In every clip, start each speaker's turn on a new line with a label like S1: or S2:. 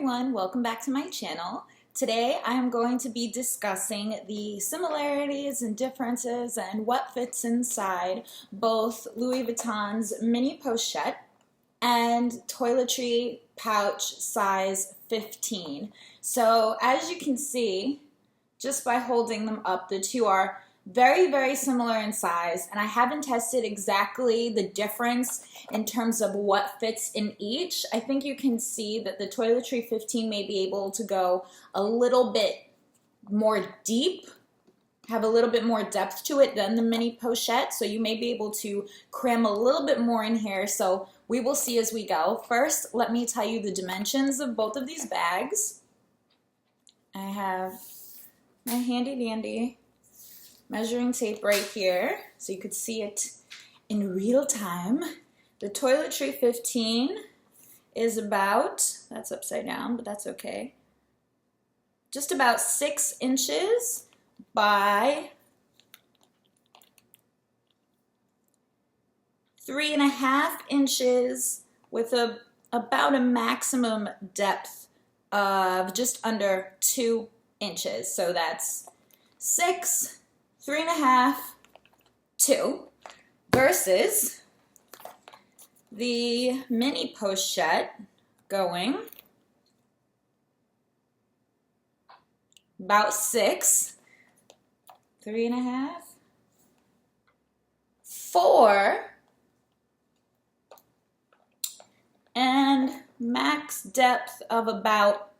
S1: everyone, welcome back to my channel. Today I am going to be discussing the similarities and differences and what fits inside both Louis Vuitton's mini pochette and toiletry pouch size 15. So as you can see, just by holding them up, the two are very similar in size, and I haven't tested exactly the difference in terms of what fits in each. I think you can see that the Toiletry 15 may be able to go a little bit more deep, have a little bit more depth to it than the mini pochette, so you may be able to cram a little bit more in here, so we will see as we go. First, let me tell you the dimensions of both of these bags. I have my handy dandy measuring tape right here, so you could see it in real time. The Toiletry 15 is about, that's upside down, but that's okay, just about 6 inches by 3.5 inches with about a maximum depth of just under 2 inches. So that's 6, 3.5, 2, versus the mini pochette going about 6, 3.5, 4, and max depth of about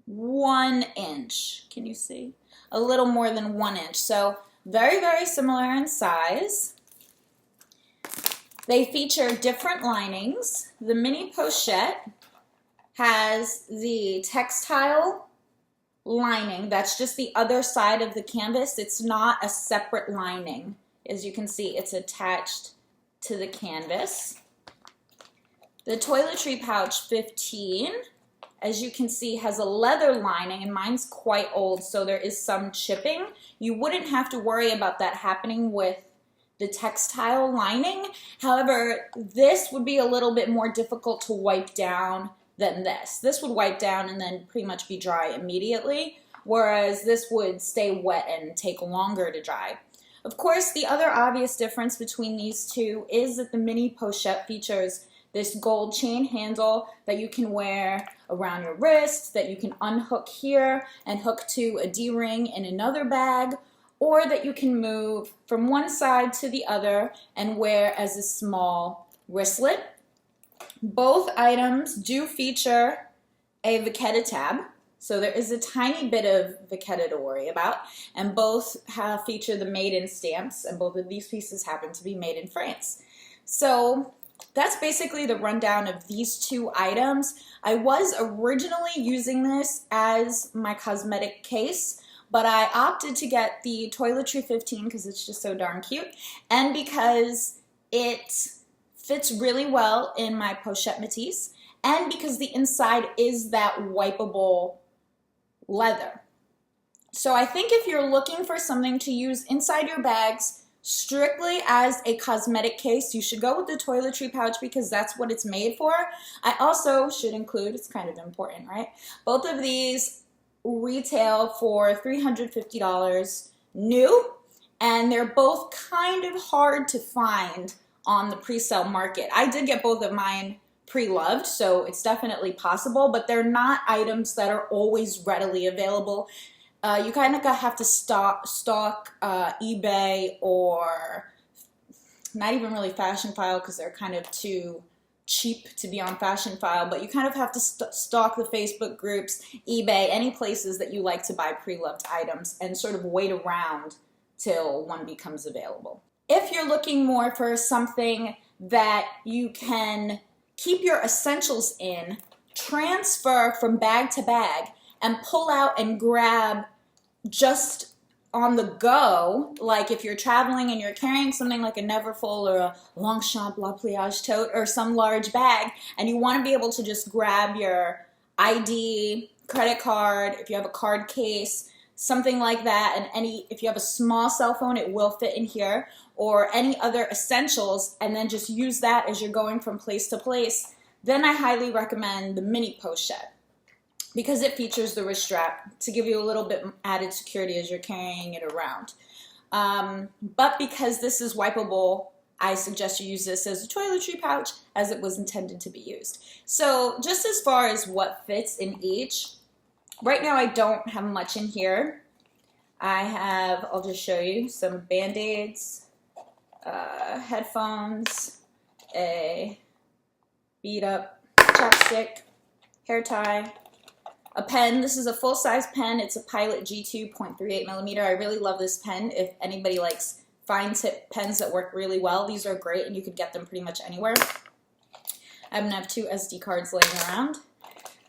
S1: 1 inch. Can you see? A little more than 1 inch. So very similar in size. They feature different linings. The mini pochette has the textile lining. That's just the other side of the canvas. It's not a separate lining. As you can see, it's attached to the canvas. The Toiletry Pouch 15, as you can see, has a leather lining, and mine's quite old, so there is some chipping. You wouldn't have to worry about that happening with the textile lining. However, this would be a little bit more difficult to wipe down than this. This would wipe down and then pretty much be dry immediately, whereas this would stay wet and take longer to dry. Of course, the other obvious difference between these two is that the mini pochette features this gold chain handle that you can wear around your wrist, that you can unhook here and hook to a D-ring in another bag, or that you can move from one side to the other and wear as a small wristlet. Both items do feature a vachetta tab, so there is a tiny bit of vachetta to worry about, and both feature the made in stamps, and both of these pieces happen to be made in France. So that's basically the rundown of these two items. I was originally using this as my cosmetic case, but I opted to get the Toiletry 15 because it's just so darn cute, and because it fits really well in my Pochette Matisse, and because the inside is that wipeable leather. So I think if you're looking for something to use inside your bags strictly as a cosmetic case, you should go with the Toiletry Pouch because that's what it's made for. I also should include, it's kind of important, right? Both of these retail for $350 new, and they're both kind of hard to find on the pre-sale market. I did get both of mine pre-loved, so it's definitely possible, but they're not items that are always readily available. You kind of have to stalk eBay, or not even really Fashion File because they're kind of too cheap to be on Fashion File, but you kind of have to stalk the Facebook groups, eBay, any places that you like to buy pre-loved items, and sort of wait around till one becomes available. If you're looking more for something that you can keep your essentials in, transfer from bag to bag, and pull out and grab just on the go, like if you're traveling and you're carrying something like a Neverfull or a Longchamp La Pliage tote or some large bag, and you want to be able to just grab your ID, credit card, if you have a card case, something like that, and if you have a small cell phone, it will fit in here, or any other essentials, and then just use that as you're going from place to place, then I highly recommend the mini pochette. because it features the wrist strap to give you a little bit added security as you're carrying it around. But because this is wipeable, I suggest you use this as a toiletry pouch as it was intended to be used. So just as far as what fits in each, right now I don't have much in here. I'll just show you some Band-Aids, headphones, a beat up chapstick, hair tie, a pen. This is a full-size pen. It's a Pilot G2 0.38 millimeter. I really love this pen. If anybody likes fine tip pens that work really well, these are great and you could get them pretty much anywhere. I'm gonna have 2 SD cards laying around.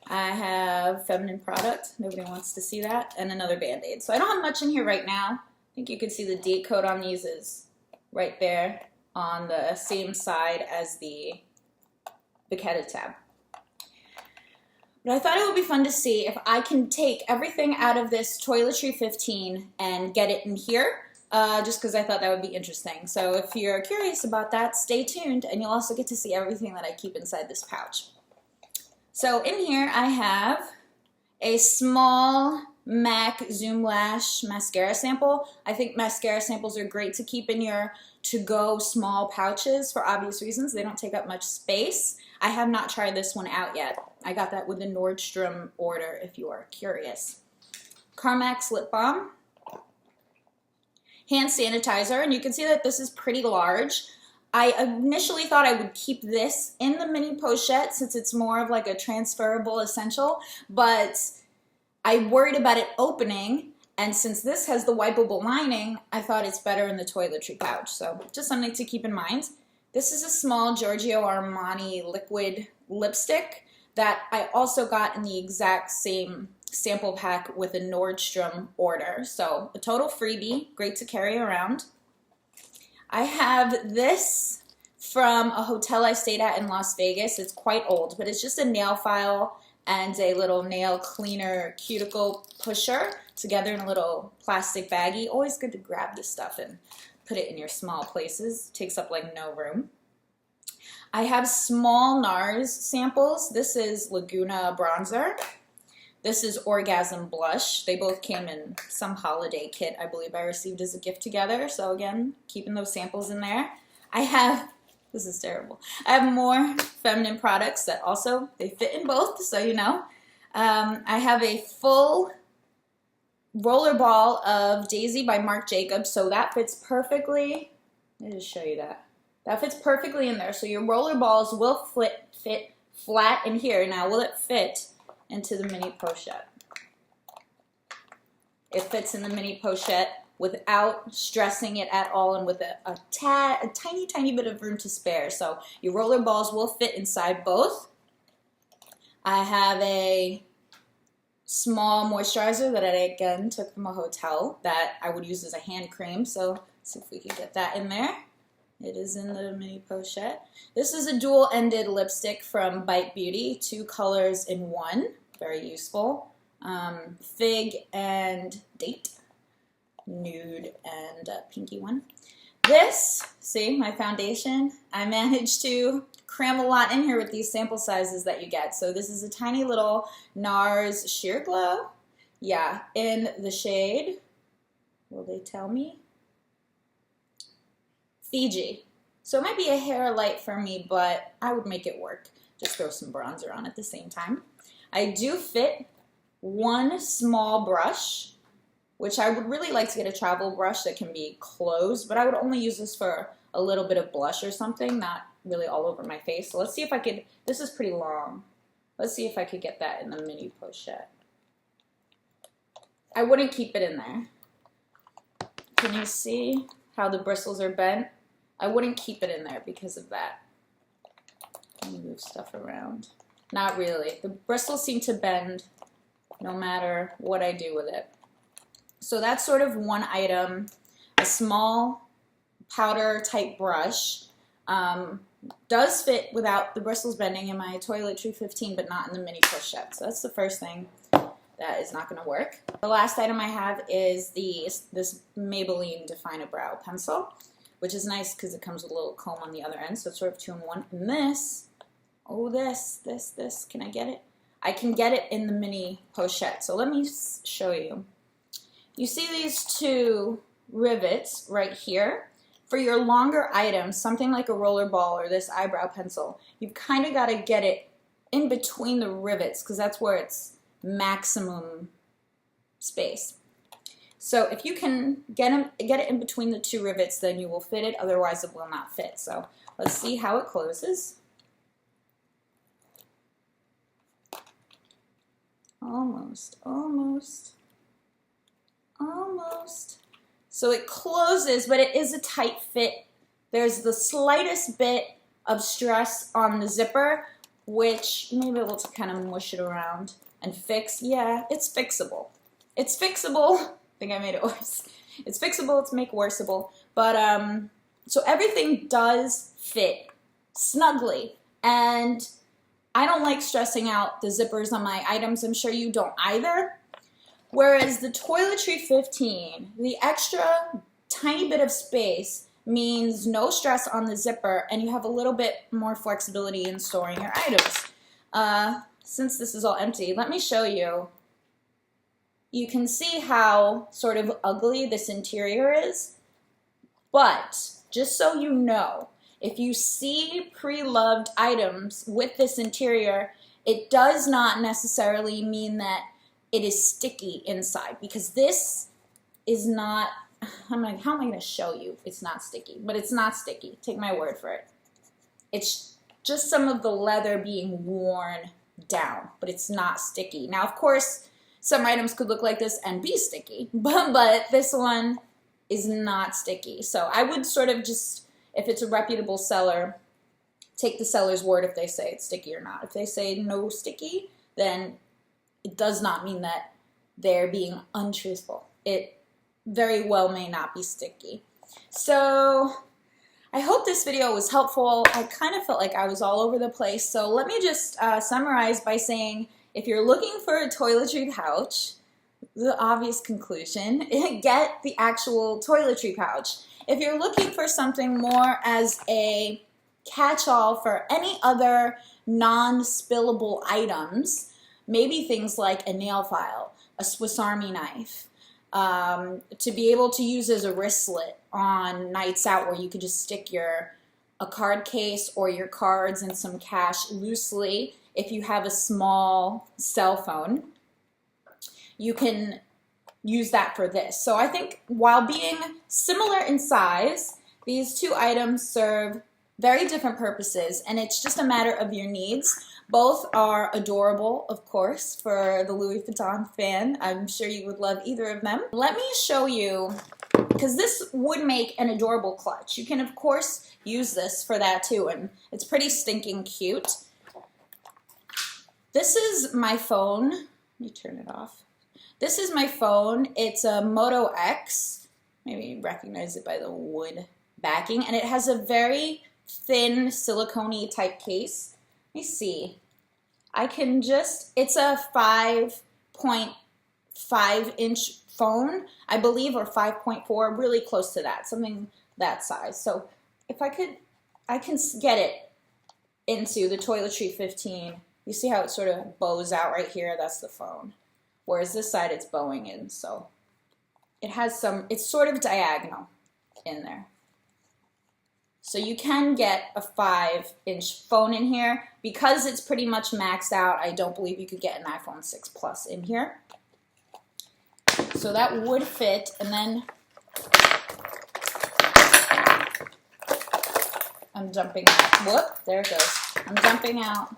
S1: I have feminine product, nobody wants to see that, and another Band-Aid. So I don't have much in here right now. I think you can see the date code on these is right there on the same side as the Pochette tab. But I thought it would be fun to see if I can take everything out of this Toiletry 15 and get it in here, just because I thought that would be interesting. So if you're curious about that, stay tuned, and you'll also get to see everything that I keep inside this pouch. So in here I have a small MAC Zoom Lash mascara sample. I think mascara samples are great to keep in your to-go small pouches for obvious reasons. They don't take up much space. I have not tried this one out yet. I got that with the Nordstrom order if you are curious. Carmack's lip balm. Hand sanitizer, and you can see that this is pretty large. I initially thought I would keep this in the mini pochette since it's more of like a transferable essential, but I worried about it opening, and since this has the wipeable lining, I thought it's better in the toiletry pouch. So just something to keep in mind. This is a small Giorgio Armani liquid lipstick that I also got in the exact same sample pack with a Nordstrom order. So a total freebie, great to carry around. I have this from a hotel I stayed at in Las Vegas. It's quite old, but it's just a nail file and a little nail cleaner cuticle pusher together in a little plastic baggie. Always good to grab this stuff and put it in your small places. Takes up like no room. I have small NARS samples. This is Laguna bronzer. This is Orgasm blush. They both came in some holiday kit I believe I received as a gift together. So again, keeping those samples in there. This is terrible. I have more feminine products that also, they fit in both, so you know. I have a full rollerball of Daisy by Marc Jacobs, so that fits perfectly. Let me just show you that. That fits perfectly in there. So your roller balls will fit flat in here. Now, will it fit into the mini pochette? It fits in the mini pochette without stressing it at all and with a tiny bit of room to spare. So your roller balls will fit inside both. I have a small moisturizer that I again took from a hotel that I would use as a hand cream. So let's see if we can get that in there. It is in the mini pochette. This is a dual-ended lipstick from Bite Beauty, 2 colors in one. Very useful. Fig and Date. Nude and pinky one. This, see, my foundation, I managed to cram a lot in here with these sample sizes that you get. So this is a tiny little NARS Sheer Glow. Yeah, in the shade, will they tell me? Fiji. So it might be a hair light for me, but I would make it work. Just throw some bronzer on at the same time. I do fit one small brush, which I would really like to get a travel brush that can be closed, but I would only use this for a little bit of blush or something, not really all over my face. So let's see if I could, this is pretty long. Let's see if I could get that in the mini pochette. I wouldn't keep it in there. Can you see how the bristles are bent? I wouldn't keep it in there because of that. Let me move stuff around. Not really. The bristles seem to bend no matter what I do with it. So that's sort of one item. A small powder type brush does fit without the bristles bending in my Toiletry 15, but not in the mini pochette. So that's the first thing that is not going to work. The last item I have is this Maybelline Define a Brow pencil, which is nice because it comes with a little comb on the other end, so it's sort of 2 in 1. And this, oh this, can I get it? I can get it in the mini pochette. So let me show you. You see these two rivets right here? For your longer items, something like a roller ball or this eyebrow pencil, you've kind of got to get it in between the rivets because that's where it's maximum space. So if you can get it in between the two rivets, then you will fit it. Otherwise, it will not fit. So let's see how it closes. Almost, almost, almost. So it closes, but it is a tight fit. There's the slightest bit of stress on the zipper, which maybe we'll kind of mush it around and fix. Yeah, it's fixable. It's fixable. I think I made it worse. It's fixable, it's make worseable. But, so everything does fit snugly. And I don't like stressing out the zippers on my items. I'm sure you don't either. Whereas the Toiletry 15, the extra tiny bit of space means no stress on the zipper and you have a little bit more flexibility in storing your items. Since this is all empty, let me show you. You can see how sort of ugly this interior is, but just so you know, if you see pre-loved items with this interior, it does not necessarily mean that it is sticky inside, because this is not, how am I going to show you it's not sticky? But it's not sticky. Take my word for it. It's just some of the leather being worn down, but it's not sticky. Now, of course, some items could look like this and be sticky, but this one is not sticky. So I would sort of just, if it's a reputable seller, take the seller's word if they say it's sticky or not. If they say no sticky, then it does not mean that they're being untruthful. It very well may not be sticky. So I hope this video was helpful. I kind of felt like I was all over the place. So let me just summarize by saying, if you're looking for a toiletry pouch, the obvious conclusion, get the actual toiletry pouch. If you're looking for something more as a catch-all for any other non-spillable items, maybe things like a nail file, a Swiss Army knife, to be able to use as a wristlet on nights out where you could just stick a card case or your cards and some cash loosely. If you have a small cell phone, you can use that for this. So I think while being similar in size, these two items serve very different purposes, and it's just a matter of your needs. Both are adorable, of course, for the Louis Vuitton fan. I'm sure you would love either of them. Let me show you, because this would make an adorable clutch. You can, of course, use this for that too, and it's pretty stinking cute. This is my phone. Let me turn it off. This is my phone. It's a Moto X. Maybe you recognize it by the wood backing, and it has a very thin silicone-y type case. Let me see. I can just, it's a 5.5 inch phone, I believe, or 5.4, really close to that, something that size. So if I can get it into the Toiletry 15. You see how it sort of bows out right here? That's the phone. Whereas this side it's bowing in, so it has some, it's sort of diagonal in there. So you can get a 5-inch phone in here. Because it's pretty much maxed out, I don't believe you could get an iPhone 6 Plus in here. So that would fit, and then I'm jumping out. Whoop, there it goes. I'm jumping out.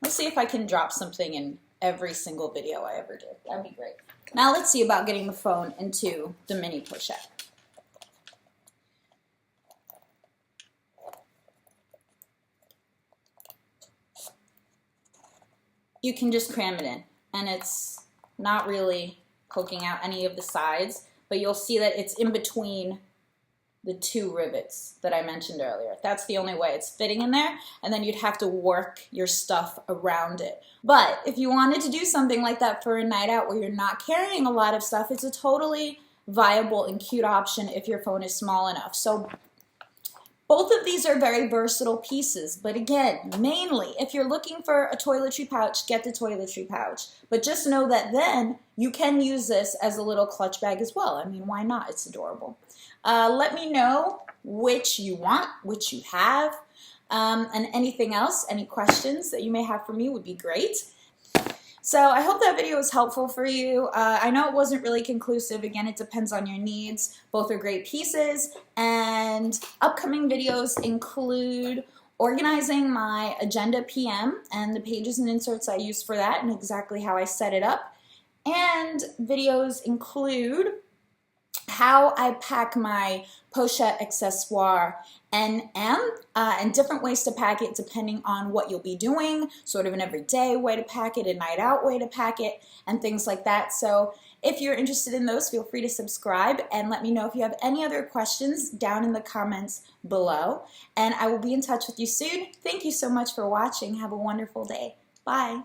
S1: Let's see if I can drop something in every single video I ever do. That'd be great. Now let's see about getting the phone into the mini pochette. You can just cram it in, and it's not really poking out any of the sides, but you'll see that it's in between the two rivets that I mentioned earlier. That's the only way it's fitting in there, and then you'd have to work your stuff around it. But if you wanted to do something like that for a night out where you're not carrying a lot of stuff, it's a totally viable and cute option if your phone is small enough. So Both of these are very versatile pieces, but again, mainly, if you're looking for a toiletry pouch, get the toiletry pouch. But just know that then you can use this as a little clutch bag as well. I mean, why not? It's adorable. Let me know which you want, which you have, and anything else, any questions that you may have for me would be great. So I hope that video was helpful for you. I know it wasn't really conclusive. Again, it depends on your needs. Both are great pieces, and upcoming videos include organizing my agenda PM and the pages and inserts I use for that and exactly how I set it up. And videos include how I pack my Pochette accessoire NM and different ways to pack it depending on what you'll be doing, sort of an everyday way to pack it, a night out way to pack it, and things like that. So if you're interested in those, feel free to subscribe and let me know if you have any other questions down in the comments below. And I will be in touch with you soon. Thank you so much for watching. Have a wonderful day. Bye.